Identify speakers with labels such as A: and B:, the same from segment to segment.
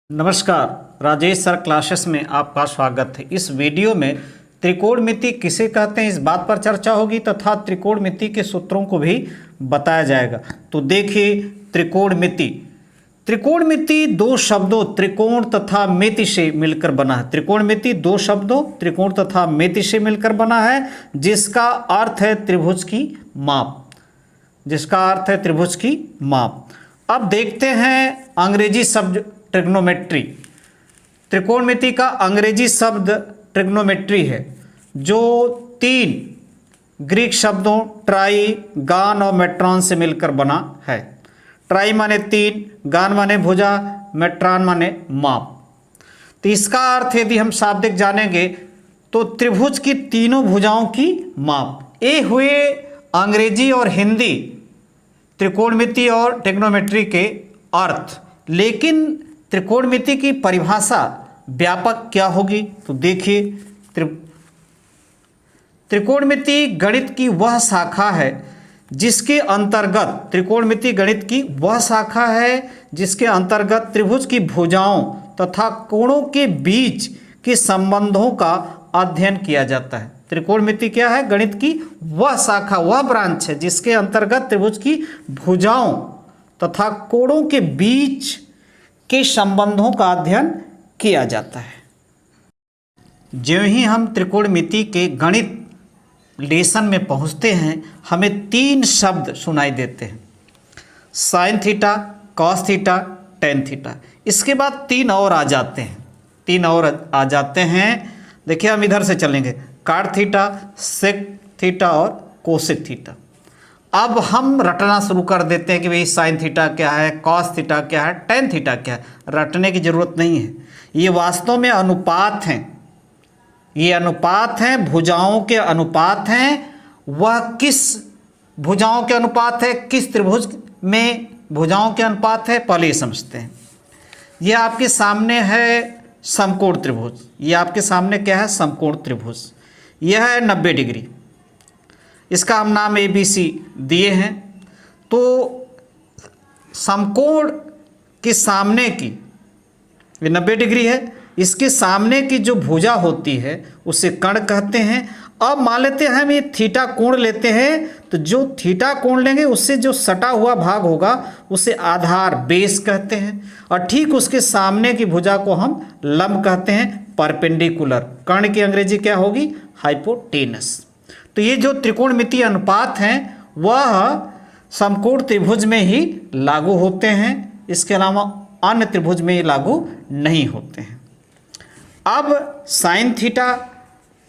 A: नमस्कार, Rajesh sir classes में आपका स्वागत है। इस वीडियो में त्रिकोणमिति किसे कहते हैं इस बात पर चर्चा होगी तथा त्रिकोणमिति के सूत्रों को भी बताया जाएगा। तो देखिए, त्रिकोणमिति त्रिकोणमिति दो शब्दों त्रिकोण तथा मिति से मिलकर बना है। त्रिकोणमिति दो शब्दों त्रिकोण तथा मिति से मिलकर बना है, जिसका अर्थ है त्रिभुज की माप। जिसका अर्थ है त्रिभुज की माप। अब देखते हैं अंग्रेजी शब्द ट्रिग्नोमेट्री। त्रिकोणमिति का अंग्रेजी शब्द ट्रिग्नोमेट्री है, जो तीन ग्रीक शब्दों ट्राई, गान और मेट्रॉन से मिलकर बना है। ट्राई माने तीन, गान माने भुजा, मेट्रॉन माने माप। तो इसका अर्थ यदि हम शाब्दिक जानेंगे तो त्रिभुज की तीनों भुजाओं की माप। ये हुए अंग्रेजी और हिंदी त्रिकोणमिति और ट्रिग्नोमेट्री के अर्थ। लेकिन त्रिकोणमिति की परिभाषा व्यापक क्या होगी? तो देखिए, त्रिकोणमिति गणित की वह शाखा है जिसके अंतर्गत त्रिकोणमिति गणित की वह शाखा है जिसके अंतर्गत त्रिभुज की भुजाओं तथा कोणों के बीच के संबंधों का अध्ययन किया जाता है। त्रिकोणमिति क्या है? गणित की वह शाखा, वह ब्रांच है जिसके अंतर्गत त्रिभुज की भुजाओं तथा कोणों के बीच के संबंधों का अध्ययन किया जाता है। ज्यों ही हम त्रिकोणमिति के गणित लेसन में पहुंचते हैं, हमें तीन शब्द सुनाई देते हैं: sine theta, cos theta, tan theta. इसके बाद तीन और आ जाते हैं। देखिए, हम इधर से चलेंगे: कॉट थीटा, सेक थीटा और कोसेक थीटा। अब हम रटना शुरू कर देते हैं कि भाई साइन थीटा क्या है, कॉस थीटा क्या है, टेन थीटा क्या है। रटने की ज़रूरत नहीं है, ये वास्तव में अनुपात हैं। ये अनुपात हैं, भुजाओं के अनुपात हैं। वह किस भुजाओं के अनुपात है, किस त्रिभुज में भुजाओं के अनुपात है, पहले समझते हैं। यह आपके सामने है समकोण त्रिभुज। ये आपके सामने क्या है? समकोण त्रिभुज। यह है 90 डिग्री। इसका हम नाम ABC दिए हैं। तो समकोण के सामने की, ये 90 डिग्री है, इसके सामने की जो भुजा होती है उसे कर्ण कहते हैं। अब मान लेते हैं हम ये थीटा कोण लेते हैं, तो जो थीटा कोण लेंगे उससे जो सटा हुआ भाग होगा उसे आधार, बेस कहते हैं। और ठीक उसके सामने की भुजा को हम लंब कहते हैं, परपेंडिकुलर। कर्ण की अंग्रेजी क्या होगी? हाइपोटेनस। तो ये जो त्रिकोणमितीय अनुपात हैं वह समकोण त्रिभुज में ही लागू होते हैं, इसके अलावा अन्य त्रिभुज में ये लागू नहीं होते हैं। अब साइन थीटा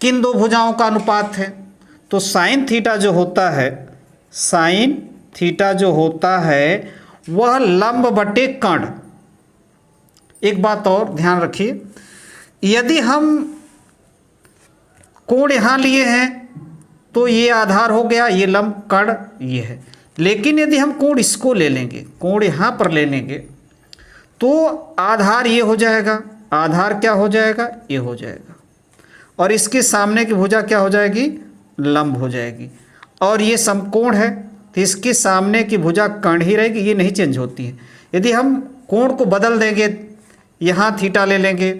A: किन दो भुजाओं का अनुपात है? तो साइन थीटा जो होता है वह लंब बटे कर्ण। एक बात और ध्यान रखिए, यदि हम कोण यहाँ लिए हैं तो ये आधार हो गया, ये लंब कर्ण ये है। लेकिन यदि हम कोण इसको ले लेंगे, कोण यहाँ पर ले लेंगे, तो आधार ये हो जाएगा। आधार क्या हो जाएगा? ये हो जाएगा। और इसके सामने की भुजा क्या हो जाएगी? लंब हो जाएगी। और ये समकोण है तो इसके सामने की भुजा कर्ण ही रहेगी, ये नहीं चेंज होती है। यदि हम कोण को बदल देंगे, यहाँ थीटा ले लेंगे,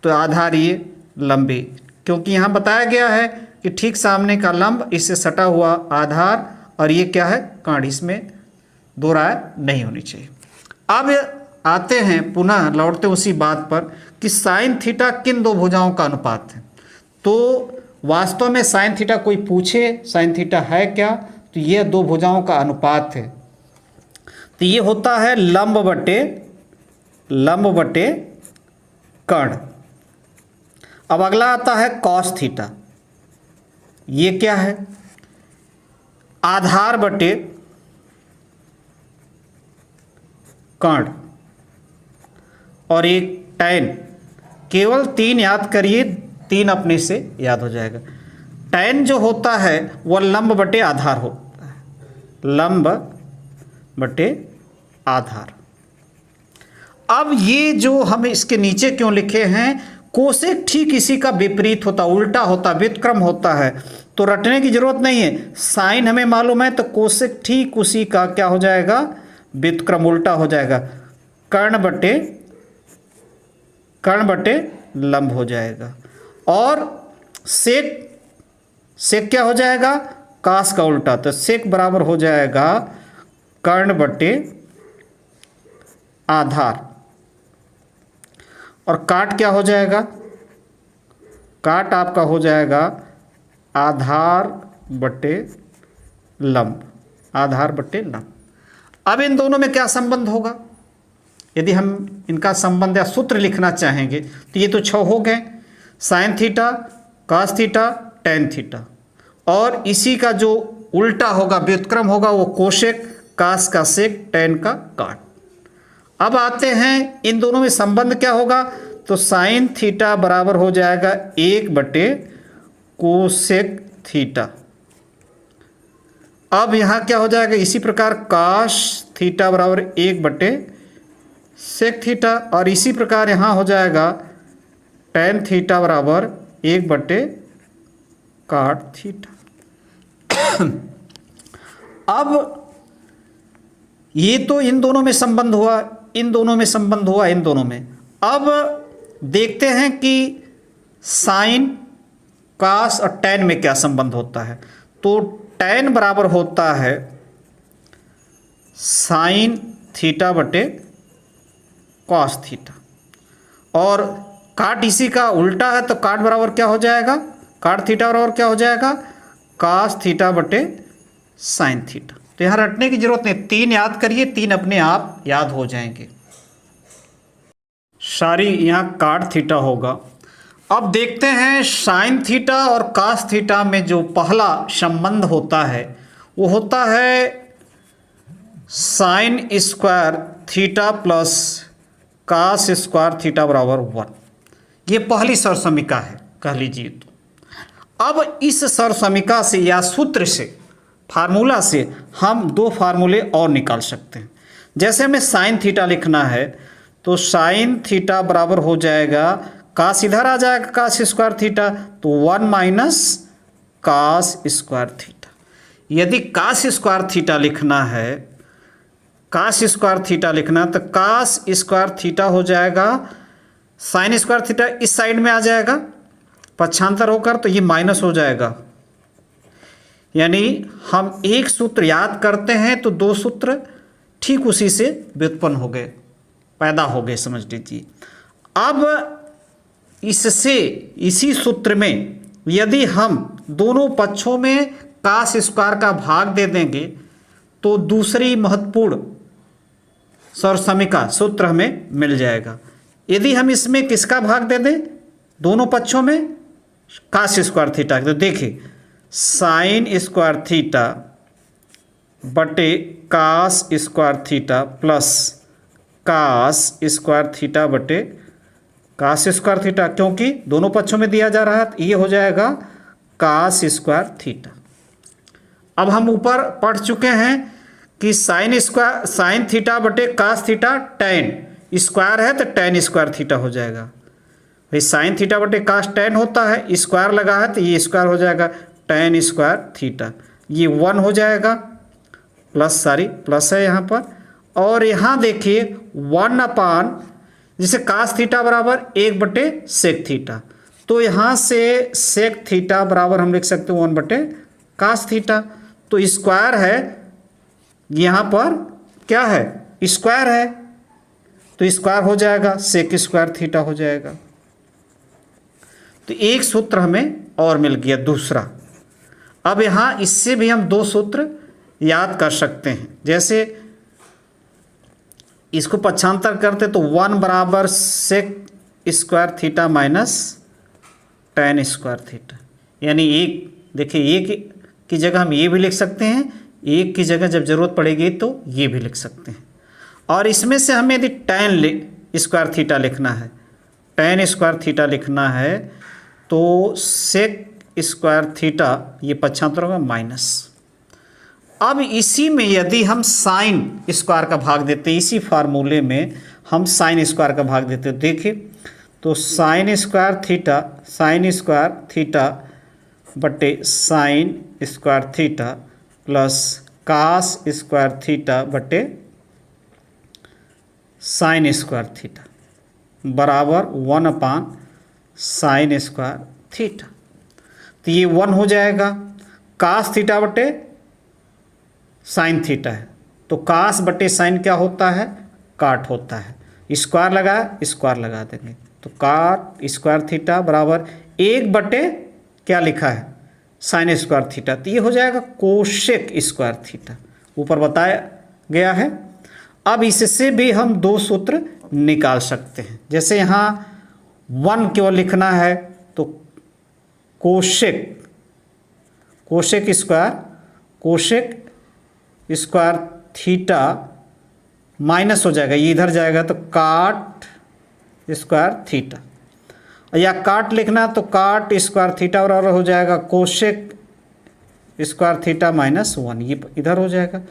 A: तो आधार ये लंबे, क्योंकि यहाँ बताया गया है कि ठीक सामने का लंब, इससे सटा हुआ आधार, और ये क्या है? कर्ण। इसमें दो राय नहीं होनी चाहिए। अब आते हैं, पुनः लौटते उसी बात पर कि साइन थीटा किन दो भुजाओं का अनुपात है। तो वास्तव में साइन थीटा, कोई पूछे साइन थीटा है क्या, तो ये दो भुजाओं का अनुपात है। तो ये होता है लंब बटे कर्ण। अब अगला आता है कॉस थीटा। ये क्या है? आधार बटे कर्ण। और एक टैन। केवल तीन याद करिए, तीन अपने से याद हो जाएगा। टैन जो होता है वह लंब बटे आधार होता है, लंब बटे आधार। अब ये जो हम इसके नीचे क्यों लिखे हैं, कोसेक ठीक इसी का विपरीत होता, उल्टा होता, व्युत्क्रम होता है। तो रटने की जरूरत नहीं है, साइन हमें मालूम है तो कोसेक ठीक उसी का क्या हो जाएगा? व्युत्क्रम, उल्टा हो जाएगा। कर्ण बटे कर्ण बटे लंब हो जाएगा। और सेक क्या हो जाएगा, कास का उल्टा, तो सेक बराबर हो जाएगा कर्ण बटे आधार। और काट क्या हो जाएगा, काट आपका हो जाएगा आधार बटे लंब, आधार बटे लंब। अब इन दोनों में क्या संबंध होगा, यदि हम इनका संबंध या सूत्र लिखना चाहेंगे तो ये तो 6 हो गए, sine theta, cos theta, tan theta. और इसी का जो उल्टा होगा, व्युत्क्रम होगा, वो कोशेक, कास का सेक, टेन का काट। अब आते हैं इन दोनों में संबंध क्या होगा, तो साइन थीटा बराबर हो जाएगा 1 बटे कोसेक थीटा। अब यहाँ क्या हो जाएगा, इसी प्रकार काश थीटा बराबर 1 बटे सेक थीटा। और इसी प्रकार यहाँ हो जाएगा टेन थीटा बराबर 1 बटे काट थीटा। अब ये तो इन दोनों में संबंध हुआ, इन दोनों में संबंध हुआ, इन दोनों में। अब देखते हैं कि साइन, कास और टेन में क्या संबंध होता है। तो टेन बराबर होता है साइन थीटा बटे कॉस थीटा। और काट इसी का उल्टा है, तो काट बराबर क्या हो जाएगा, काट थीटा बराबर क्या हो जाएगा, कास थीटा बटे साइन थीटा। तो यहाँ रटने की जरूरत नहीं, 3 याद करिए, 3 अपने आप याद हो जाएंगे। सारी यहाँ काट थीटा होगा। अब देखते हैं साइन थीटा और कास थीटा में जो पहला संबंध होता है वो होता है sine square theta plus cos square theta बराबर 1। ये पहली सरसमीका है, कह लीजिए। तो अब इस सरसमीका से या सूत्र से, फार्मूला से हम 2 फार्मूले और निकाल सकते हैं। जैसे हमें साइन थीटा लिखना है तो साइन थीटा बराबर हो जाएगा, कास इधर आ जाएगा कास स्क्वायर थीटा, तो 1 माइनस कास स्क्वायर थीटा। यदि कास स्क्वायर थीटा लिखना है, कास स्क्वायर थीटा लिखना, तो कास स्क्वायर थीटा हो जाएगा, साइन स्क्वायर थीटा इस साइड में आ जाएगा पक्षांतर होकर, तो ये माइनस हो जाएगा। यानी हम एक सूत्र याद करते हैं तो 2 सूत्र ठीक उसी से व्युत्पन्न हो गए, पैदा हो गए, समझ लीजिए। अब इससे, इसी सूत्र में यदि हम दोनों पक्षों में कास स्क्वायर का भाग दे देंगे तो दूसरी महत्वपूर्ण सरसमीका सूत्र हमें मिल जाएगा। यदि हम इसमें किसका भाग दे दें, दोनों पक्षों में कास स्क्वायर थीटा, तो देखिए साइन स्क्वायर थीटा बटे cos square theta plus cos square theta बटे कास स्क्वायर थीटा, क्योंकि दोनों पक्षों में दिया जा रहा है, तो ये हो जाएगा कास स्क्वायर थीटा। अब हम ऊपर पढ़ चुके हैं कि साइन थीटा बटे कास थीटा, टेन स्क्वायर है तो टेन स्क्वायर थीटा हो जाएगा। भाई साइन थीटा बटे कास टेन होता है, स्क्वायर लगा है तो ये स्क्वायर हो जाएगा टेन स्क्वायर थीटा। ये 1 हो जाएगा, प्लस, सारी प्लस है यहाँ पर। और यहाँ देखिए 1 अपान, जिसे कास थीटा बराबर 1 बटे सेक थीटा, तो यहाँ से सेक थीटा बराबर हम लिख सकते हैं 1 बटे कास थीटा। तो स्क्वायर है, यहाँ पर क्या है, स्क्वायर है, तो स्क्वायर हो जाएगा, सेक स्क्वायर थीटा हो जाएगा। तो एक सूत्र हमें और मिल गया, दूसरा। अब यहाँ इससे भी हम 2 सूत्र याद कर सकते हैं। जैसे इसको पक्षांतर करते तो 1 बराबर sec square theta minus tan square theta. यानी एक, देखिए एक की जगह हम ये भी लिख सकते हैं, एक की जगह जब ज़रूरत पड़ेगी तो ये भी लिख सकते हैं। और इसमें से हमें यदि टेन स्क्वायर थीटा लिखना है, टेन स्क्वायर थीटा लिखना है, तो सेक स्क्वायर थीटा ये पक्षांतर होगा माइनस। अब इसी में यदि हम साइन स्क्वायर का भाग देते, इसी फार्मूले में हम साइन स्क्वायर का भाग देते, देखिए तो साइन स्क्वायर थीटा बटे sine square theta plus cos square theta बटे साइन स्क्वायर थीटा। बराबर 1/sin स्क्वायर थीटा। तो ये 1 हो जाएगा। कास थीटा बटे साइन थीटा है, तो कास बटे साइन क्या होता है, काट होता है। स्क्वायर लगा, स्क्वायर लगा देंगे, तो काट स्क्वायर थीटा बराबर 1 बटे क्या लिखा है, साइन स्क्वायर थीटा। तो ये हो जाएगा कोशेक स्क्वायर थीटा, ऊपर बताया गया है। अब इससे भी हम 2 सूत्र निकाल सकते हैं। जैसे यहाँ 1 केवल लिखना है तो कोशेक स्क्वायर थीटा माइनस हो जाएगा, ये इधर जाएगा तो काट स्क्वायर थीटा, या काट लिखना तो काट स्क्वायर थीटा बराबर हो जाएगा कोशेक स्क्वायर थीटा -1, ये इधर हो जाएगा।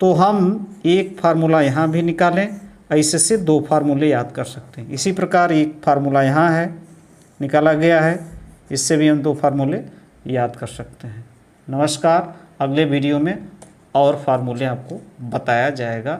A: तो हम एक फार्मूला यहाँ भी निकालें, ऐसे से 2 फार्मूले याद कर सकते हैं। इसी प्रकार एक फार्मूला यहाँ है, निकाला गया है, इससे भी हम 2 फार्मूले याद कर सकते हैं। नमस्कार, अगले वीडियो में और फार्मूले आपको बताया जाएगा।